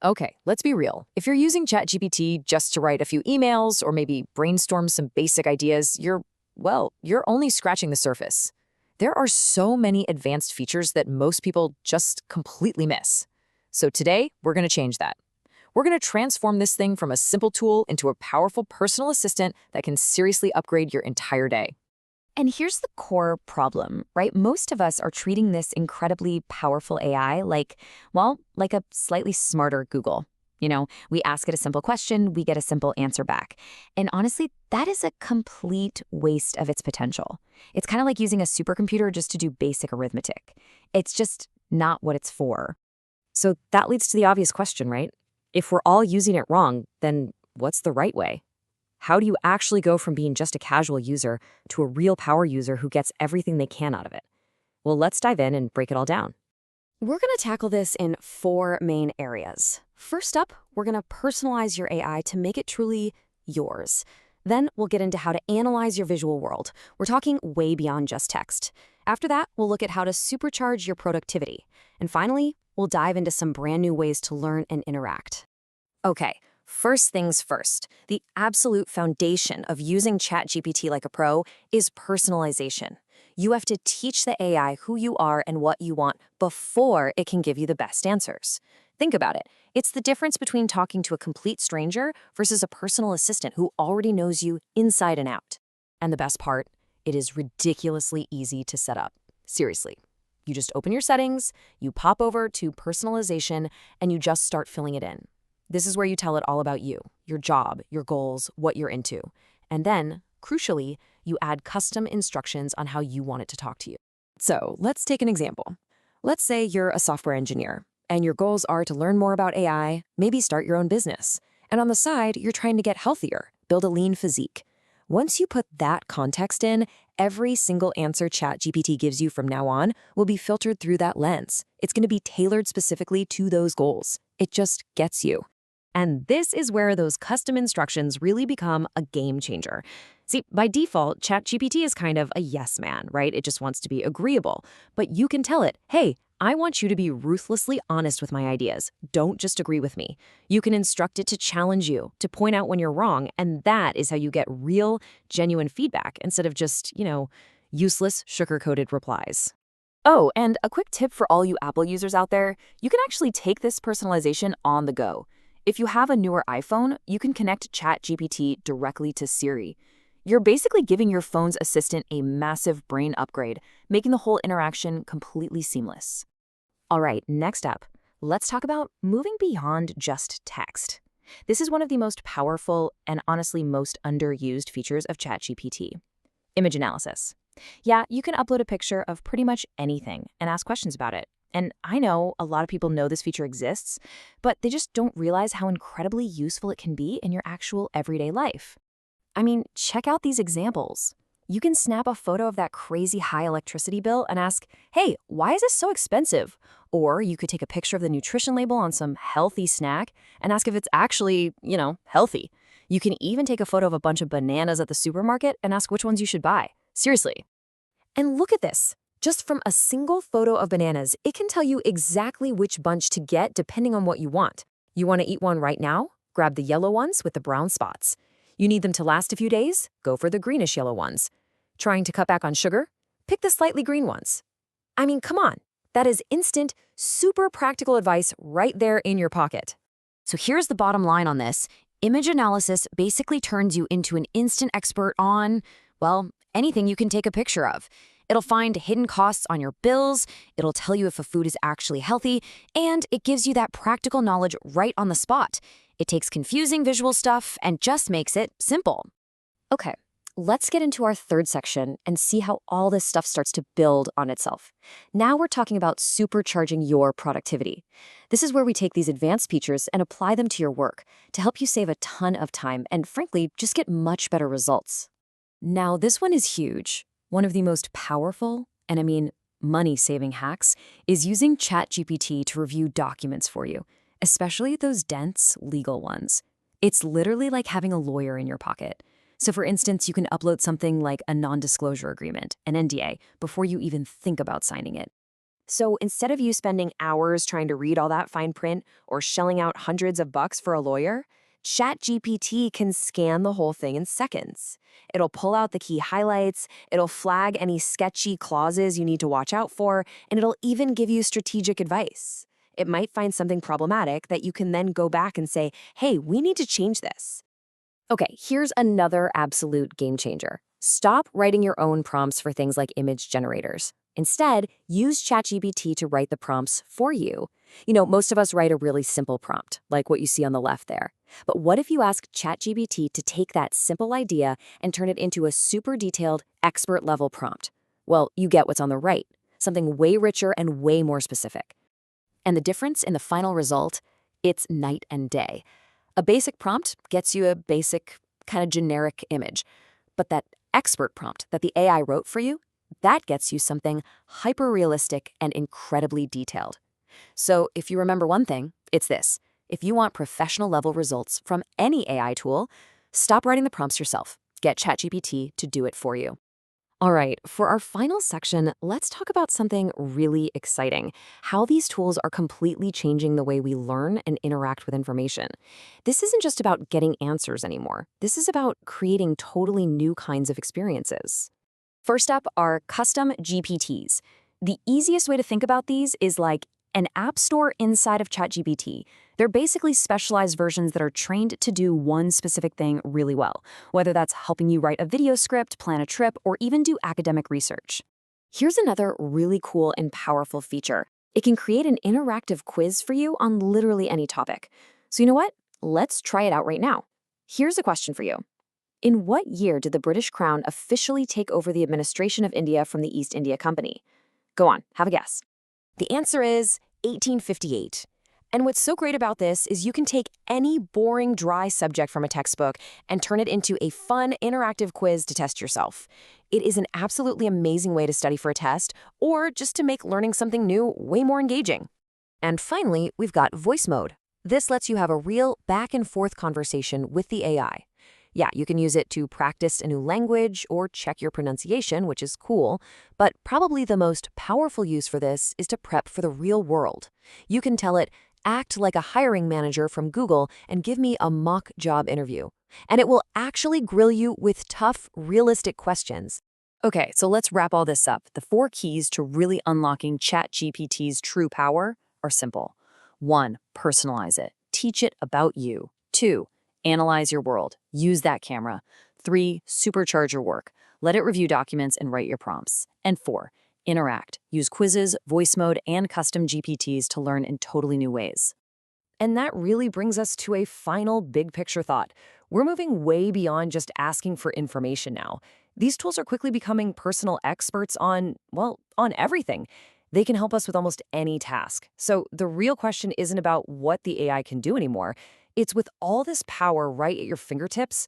Okay, let's be real. If you're using ChatGPT just to write a few emails or maybe brainstorm some basic ideas, you're only scratching the surface. There are so many advanced features that most people just completely miss. So today, we're going to change that. We're going to transform this thing from a simple tool into a powerful personal assistant that can seriously upgrade your entire day. And here's the core problem, right? Most of us are treating this incredibly powerful AI like a slightly smarter Google. We ask it a simple question, we get a simple answer back. And honestly, that is a complete waste of its potential. It's kind of like using a supercomputer just to do basic arithmetic. It's just not what it's for. So that leads to the obvious question, right? If we're all using it wrong, then what's the right way? How do you actually go from being just a casual user to a real power user who gets everything they can out of it? Well, let's dive in and break it all down. We're going to tackle this in 4 main areas. First up, we're going to personalize your AI to make it truly yours. Then we'll get into how to analyze your visual world. We're talking way beyond just text. After that, we'll look at how to supercharge your productivity. And finally, we'll dive into some brand new ways to learn and interact. Okay, first things first. The absolute foundation of using ChatGPT like a pro is personalization. You have to teach the AI who you are and what you want before it can give you the best answers. Think about it. It's the difference between talking to a complete stranger versus a personal assistant who already knows you inside and out. And the best part, it is ridiculously easy to set up. Seriously. You just open your settings, you pop over to personalization, and you just start filling it in. This is where you tell it all about you, your job, your goals, what you're into. And then, crucially, you add custom instructions on how you want it to talk to you. So let's take an example. Let's say you're a software engineer, and your goals are to learn more about AI, maybe start your own business. And on the side, you're trying to get healthier, build a lean physique. Once you put that context in, every single answer ChatGPT gives you from now on will be filtered through that lens. It's going to be tailored specifically to those goals. It just gets you. And this is where those custom instructions really become a game changer. See, by default, ChatGPT is kind of a yes man, right? It just wants to be agreeable. But you can tell it, hey, I want you to be ruthlessly honest with my ideas. Don't just agree with me. You can instruct it to challenge you, to point out when you're wrong, and that is how you get real, genuine feedback instead of just, useless, sugar-coated replies. Oh, and a quick tip for all you Apple users out there, you can actually take this personalization on the go. If you have a newer iPhone, you can connect ChatGPT directly to Siri. You're basically giving your phone's assistant a massive brain upgrade, making the whole interaction completely seamless. All right, next up, let's talk about moving beyond just text. This is one of the most powerful and honestly most underused features of ChatGPT. Image analysis. Yeah, you can upload a picture of pretty much anything and ask questions about it. And I know a lot of people know this feature exists, but they just don't realize how incredibly useful it can be in your actual everyday life. I mean, check out these examples. You can snap a photo of that crazy high electricity bill and ask, hey, why is this so expensive? Or you could take a picture of the nutrition label on some healthy snack and ask if it's actually, healthy. You can even take a photo of a bunch of bananas at the supermarket and ask which ones you should buy. Seriously. And look at this. Just from a single photo of bananas, it can tell you exactly which bunch to get depending on what you want. You want to eat one right now? Grab the yellow ones with the brown spots. You need them to last a few days? Go for the greenish yellow ones. Trying to cut back on sugar? Pick the slightly green ones. I mean, come on. That is instant, super practical advice right there in your pocket. So here's the bottom line on this. Image analysis basically turns you into an instant expert on, anything you can take a picture of. It'll find hidden costs on your bills, it'll tell you if a food is actually healthy, and it gives you that practical knowledge right on the spot. It takes confusing visual stuff and just makes it simple. Okay, let's get into our third section and see how all this stuff starts to build on itself. Now we're talking about supercharging your productivity. This is where we take these advanced features and apply them to your work to help you save a ton of time and, frankly, just get much better results. Now, this one is huge. One of the most powerful, and I mean money-saving hacks, is using ChatGPT to review documents for you, especially those dense legal ones. It's literally like having a lawyer in your pocket. So for instance, you can upload something like a non-disclosure agreement, an NDA, before you even think about signing it. So instead of you spending hours trying to read all that fine print or shelling out hundreds of bucks for a lawyer, ChatGPT can scan the whole thing in seconds. It'll pull out the key highlights, it'll flag any sketchy clauses you need to watch out for, and it'll even give you strategic advice. It might find something problematic that you can then go back and say, hey, we need to change this. Okay, here's another absolute game changer. Stop writing your own prompts for things like image generators. Instead, use ChatGPT to write the prompts for you. Most of us write a really simple prompt, like what you see on the left there. But what if you ask ChatGPT to take that simple idea and turn it into a super detailed, expert level prompt? Well, you get what's on the right, something way richer and way more specific. And the difference in the final result, it's night and day. A basic prompt gets you a basic, kind of generic image. But that expert prompt that the AI wrote for you, that gets you something hyper-realistic and incredibly detailed. So if you remember one thing, it's this. If you want professional-level results from any AI tool, stop writing the prompts yourself. Get ChatGPT to do it for you. All right, for our final section, let's talk about something really exciting, how these tools are completely changing the way we learn and interact with information. This isn't just about getting answers anymore. This is about creating totally new kinds of experiences. First up are custom GPTs. The easiest way to think about these is like an app store inside of ChatGPT. They're basically specialized versions that are trained to do one specific thing really well, whether that's helping you write a video script, plan a trip, or even do academic research. Here's another really cool and powerful feature. It can create an interactive quiz for you on literally any topic. So you know what? Let's try it out right now. Here's a question for you. In what year did the British Crown officially take over the administration of India from the East India Company? Go on, have a guess. The answer is 1858. And what's so great about this is you can take any boring, dry subject from a textbook and turn it into a fun, interactive quiz to test yourself. It is an absolutely amazing way to study for a test or just to make learning something new way more engaging. And finally, we've got voice mode. This lets you have a real back-and-forth conversation with the AI. Yeah, you can use it to practice a new language or check your pronunciation, which is cool, but probably the most powerful use for this is to prep for the real world. You can tell it, act like a hiring manager from Google and give me a mock job interview. And it will actually grill you with tough, realistic questions. Okay, so let's wrap all this up. The 4 keys to really unlocking ChatGPT's true power are simple. 1, personalize it. Teach it about you. 2, analyze your world. Use that camera. 3, supercharge your work. Let it review documents and write your prompts. And 4, interact. Use quizzes, voice mode, and custom GPTs to learn in totally new ways. And that really brings us to a final big picture thought. We're moving way beyond just asking for information now. These tools are quickly becoming personal experts on everything. They can help us with almost any task. So the real question isn't about what the AI can do anymore. It's with all this power right at your fingertips,